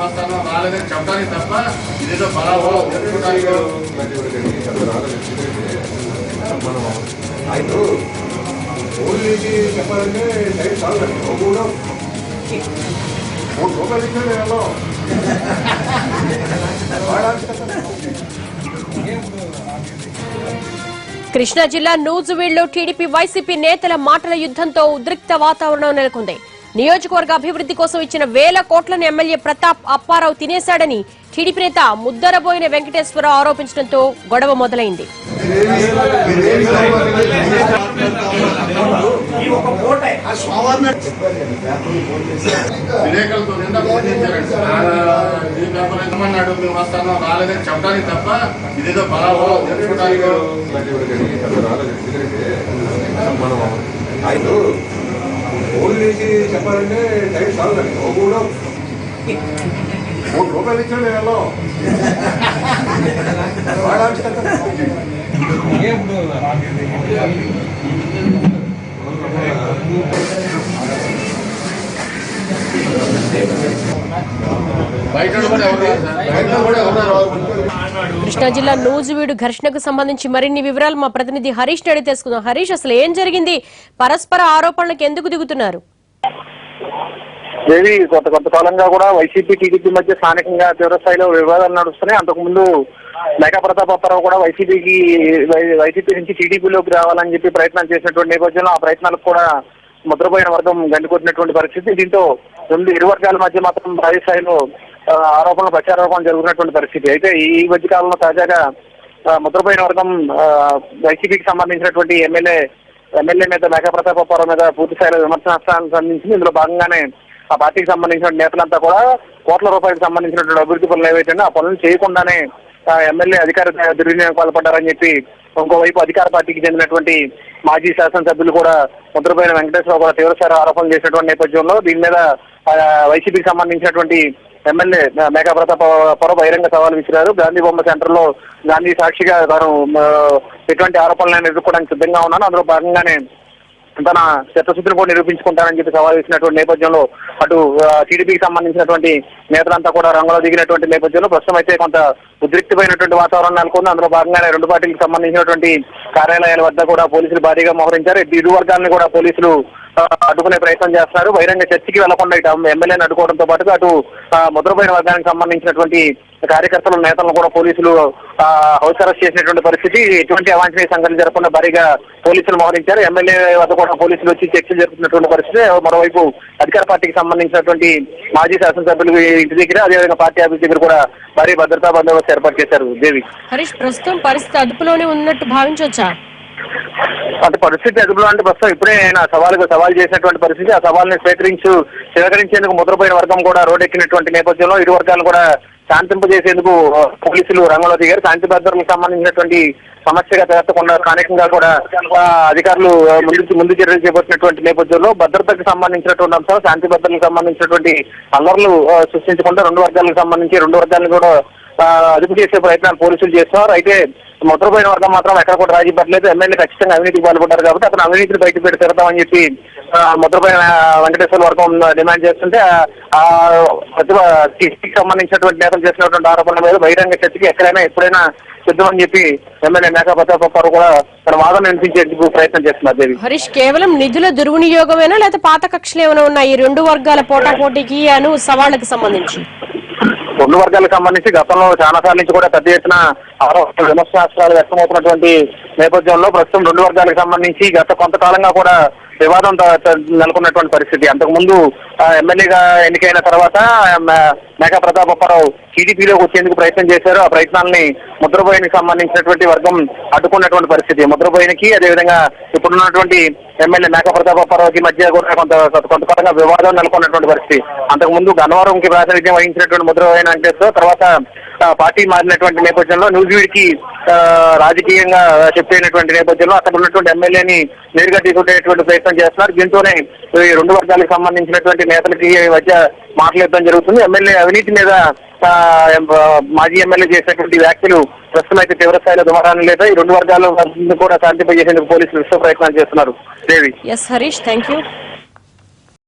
వస్తాను రాలేదని చెప్పడానికి తప్ప ఇదేదో బలాబో ఓన్లీకి చెప్పాలంటే టైం చాలు కూడా 3 రూపాయలు ఇచ్చాను కృష్ణా జిల్లా నూజువీడులో టీడీపీ వైసీపీ నేతల మాటల యుద్ధంతో ఉద్రిక్త వాతావరణం నెలకొంది. నియోజకవర్గ అభివృద్ధి కోసం ఇచ్చిన వేల కోట్లను ఎమ్మెల్యే ప్రతాప్ అప్పారావు తినేశాడని టీడీపీ నేత ముద్దరబోయిన వెంకటేశ్వరరావు ఆరోపించడంతో గొడవ మొదలైంది. వస్తాను రాలేదని చెప్పడానికి తప్ప ఇదేదో బలాబో ఓన్లీకి చెప్పాలంటే టైం చాలు కూడా 3 రూపాయలు ఇచ్చాను కృష్ణా జిల్లా నూజువీడు ఘర్షణకు సంబంధించి మరిన్ని వివరాలు మా ప్రతినిధి హరీష్ అడిగి తెలుసుకుందాం. హరీష్, అసలు ఏం జరిగింది? పరస్పర ఆరోపణలకు ఎందుకు దిగుతున్నారు? దేవి, కొంతకాలంగా కూడా వైసీపీ టీడీపీ మధ్య స్థానికంగా తీవ్రస్థాయిలో వివాదాలు నడుస్తున్నాయి. అంతకుముందు మేకా ప్రతాప్ అప్పారావు కూడా వైసీపీ నుంచి టీడీపీలోకి రావాలని చెప్పి ప్రయత్నాలు చేసినటువంటి నేపథ్యంలో ఆ ప్రయత్నాలకు కూడా ముద్రపోయిన వర్గం గండికొట్టినటువంటి పరిస్థితి. దీంతో ఇరు వర్గాల మధ్య మాత్రం భారీ స్థాయిలో ఆరోపణలు ప్రత్యారోపణలు జరుగుతున్నటువంటి పరిస్థితి. అయితే ఈ మధ్య కాలంలో తాజాగా ముద్రపోయిన వర్గం వైసీపీకి సంబంధించినటువంటి ఎమ్మెల్యే నేత మేకా ప్రతాప్ అప్పారావు మీద పూర్తి స్థాయిలో విమర్శనాస్త్రాలను సంధించింది. ఇందులో భాగంగానే ఆ పార్టీకి సంబంధించిన నేతలంతా కూడా కోట్ల రూపాయలకు సంబంధించినటువంటి అభివృద్ధి పనులు ఏవైతే ఆ పనులు చేయకుండానే ఎమ్మెల్యే అధికార దుర్వినియోగం పాల్పడ్డారని చెప్పి ఇంకోవైపు అధికార పార్టీకి చెందినటువంటి మాజీ శాసనసభ్యులు కూడా ముద్రపోయిన వెంకటేశ్వరరావు కూడా తీవ్రస్థాయి ఆరోపణలు చేసినటువంటి నేపథ్యంలో దీని మీద వైసీపీకి సంబంధించినటువంటి ఎమ్మెల్యే మేకా ప్రతాప్ అప్పారావు బహిరంగ సవాల్ విసిరారు. గాంధీ బొమ్మ సెంటర్ లో గాంధీ సాక్షిగా తాను ఎటువంటి ఆరోపణలను ఎదుర్కోవడానికి సిద్ధంగా ఉన్నాను, అందులో భాగంగానే తన చిత్తశుద్ధిని కూడా నిరూపించుకుంటానని చెప్పి సవాల్ చేసినటువంటి నేపథ్యంలో అటు టీడీపీకి సంబంధించినటువంటి నేతలంతా కూడా రంగంలో దిగినటువంటి నేపథ్యంలో ప్రస్తుతం అయితే కొంత ఉద్రిక్తమైనటువంటి వాతావరణం నెలకొంది. అందులో భాగంగానే రెండు పార్టీలకు సంబంధించినటువంటి కార్యాలయాల వద్ద కూడా పోలీసులు భారీగా మోహరించారు. ఇరు వర్గాలను కూడా పోలీసులు అడ్డుకునే ప్రయత్నం చేస్తున్నారు. బహిరంగ చర్చకి వెళ్లకుండా ఇటు ఎమ్మెల్యేని అడ్డుకోవడంతో పాటు అటు ముద్రపోయిన వర్గానికి సంబంధించినటువంటి కార్యకర్తలు నేతలను కూడా పోలీసులు హౌస్ అరెస్ట్ చేసినటువంటి పరిస్థితి. ఎటువంటి అవాంఛనీయ సంఘటనలు జరగకుండా భారీగా పోలీసులు మోహరించారు. ఎమ్మెల్యే వద్ద కూడా పోలీసులు వచ్చి చర్చలు జరుపుతున్నటువంటి పరిస్థితి. మరోవైపు అధికార పార్టీకి సంబంధించినటువంటి మాజీ శాసనసభ్యులు ఇంటి దగ్గర, అదేవిధంగా పార్టీ ఆఫీస్ దగ్గర కూడా భారీ భద్రతా బందోబస్తు ఏర్పాటు చేశారు. దేవి, హరీష్, ప్రస్తుతం పరిస్థితి అదుపులోనే ఉన్నట్టు భావించవచ్చా? అంటే పరిస్థితి అదుపులో అంటే ప్రస్తుతం ఇప్పుడే ఆయన సవాల్ చేసినటువంటి పరిస్థితి. ఆ సవాల్ని స్వీకరించేందుకు ముద్రపోయిన వర్గం కూడా రోడ్డెక్కినటువంటి నేపథ్యంలో ఇరు వర్గాలను కూడా శాంతింపజేసేందుకు పోలీసులు రంగంలో దిగారు. శాంతి భద్రతలకు సంబంధించినటువంటి సమస్యగా తలెత్తకుండా స్థానికంగా కూడా అధికారులు ముందు చర్యలు చేపట్టినటువంటి నేపథ్యంలో భద్రతకు సంబంధించినటువంటి అంశాలు, శాంతి భద్రతలకు సంబంధించినటువంటి అల్లర్లు సృష్టించకుండా రెండు వర్గాలను కూడా అదుపు చేసే ప్రయత్నాలు పోలీసులు చేస్తున్నారు. అయితే ముద్రపోయిన వర్గం మాత్రం ఎక్కడ కూడా రాజీ పడలేదు. ఎమ్మెల్యే ఖచ్చితంగా అవినీతికి పాల్పడ్డారు కాబట్టి అతను అవినీతిని బయట పెట్టి తిడతామని చెప్పి ముద్రపోయిన వెంకటేశ్వర వర్గం డిమాండ్ చేస్తుంటే టీడీపీకి సంబంధించినటువంటి నేతలు చేసినటువంటి ఆరోపణల మీద బహిరంగ చర్చకి ఎక్కడైనా ఎప్పుడైనా సిద్ధమని చెప్పి ఎమ్మెల్యే మేకా ప్రతాప్ అప్పారావు కూడా తన వాదన వినిపించేందుకు ప్రయత్నం చేస్తున్నారు. దేవి, హరీష్, కేవలం నిధుల దుర్వినియోగమేనా లేకపోతే పాత కక్షలు ఏమైనా ఉన్నాయి ఈ రెండు వర్గాల పోటాపోటీకి సవాళ్లకు సంబంధించి? రెండు వర్గాలకు సంబంధించి గతంలో చాలా సార్లు నుంచి కూడా పెద్ద ఎత్తున విమర్శనాస్త్రాలు వ్యక్తమవుతున్నటువంటి నేపథ్యంలో ప్రస్తుతం రెండు వర్గాలకు సంబంధించి గత కొంతకాలంగా కూడా వివాదం నెలకొన్నటువంటి పరిస్థితి. అంతకుముందు ఎమ్మెల్యేగా ఎన్నికైన తర్వాత మేకా ప్రతాప్ అప్పారావు టీడీపీలోకి వచ్చేందుకు ప్రయత్నం చేశారు. ఆ ప్రయత్నాలని ముద్రబోయినకి సంబంధించినటువంటి వర్గం అడ్డుకున్నటువంటి పరిస్థితి. ముద్రబోయినకి అదేవిధంగా ఇప్పుడున్నటువంటి ఎమ్మెల్యే మేకా ప్రతాప్ అప్పారావుకి మధ్య కూడా కొంతకాలంగా వివాదం నెలకొన్నటువంటి పరిస్థితి. అంతకుముందు గన్నవరంకి ప్రాతినిధ్యం వహించినటువంటి ముద్రబోయిన వెంకటేశ్వరరావు తర్వాత పార్టీ మారినటువంటి నేపథ్యంలో నూజివీడికి రాజకీయంగా చెప్పినటువంటి నేపథ్యంలో అక్కడ ఉన్నటువంటి ఎమ్మెల్యేని నేరుగా తీసుకునేటువంటి ప్రయత్నం చేస్తున్నారు. దీంతోనే ఈ రెండు వర్గాలకు సంబంధించినటువంటి నేతలకి మధ్య మాట్లాడడం జరుగుతుంది. ఎమ్మెల్యే అవినీతి మీద మాజీ ఎమ్మెల్యే చేసినటువంటి వ్యాఖ్యలు ప్రస్తుతం అయితే తీవ్ర స్థాయిలో దుమారాన్ని లేదా ఈ రెండు వర్గాల కూడా శాంతింపజేసేందుకు పోలీసులు విశ్వ ప్రయత్నాలు చేస్తున్నారు. Devi. S Harish, thank you.